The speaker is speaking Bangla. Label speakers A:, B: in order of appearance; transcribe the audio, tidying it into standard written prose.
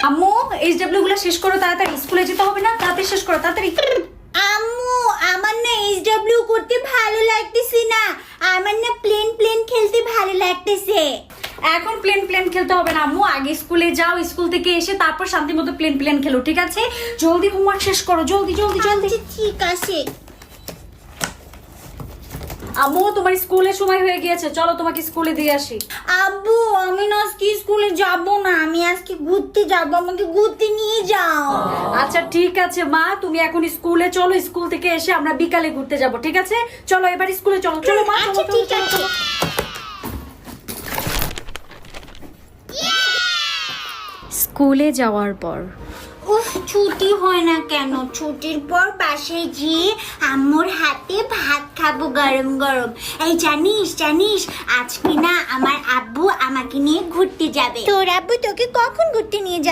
A: আম্মু এইচডব্লিউ গুলো শেষ করো তাড়াতাড়ি, স্কুলে যেতে হবে না, তাড়াতাড়ি শেষ করো তাড়াতাড়ি।
B: আম্মু আমার না এইচডব্লিউ করতে ভালো লাগতেছে না, আমার না প্লেন প্লেন খেলতে ভালো লাগতেছে।
A: এখন প্লেন প্লেন খেলতে হবে না আম্মু, আগে স্কুলে যাও, স্কুল থেকে এসে তারপর শান্তি মতো প্লেন প্লেন খেলো, ঠিক আছে? জলদি হোমওয়ার্ক শেষ করো, জলদি জলদি জলদি।
B: আচ্ছা ঠিক আছে।
A: আম্মু তোমার স্কুলের সময় হয়ে গিয়েছে, চলো তোমাকে স্কুলে দিয়ে আসি।
B: আব্বু আমি না আজকে স্কুলে যাব না, আমি আজকে ঘুরতে যাব, আমাকে ঘুরতে নিয়ে যাও।
A: আচ্ছা ঠিক আছে মা, তুমি এখন স্কুলে চলো, স্কুল থেকে এসে আমরা বিকালে ঘুরতে যাব, ঠিক আছে? চলো এবার স্কুলে চলো, চলো মা,
B: আচ্ছা
A: চলো,
B: ঠিক
A: চলো,
B: আছে।
A: চলো। স্কুলে যাওয়ার পর
B: উফ ছুটি হয় না কেন? ছুটির পর বাসায় গিয়ে আম্মুর হাতে ভাত খাবো গরম গরম। এই জানিস জানিস আজকে না আমার আব্বু আমাকে নিয়ে ঘুরতে যাবে। তোর আব্বু তোকে কখন ঘুরতে নিয়ে যাবে?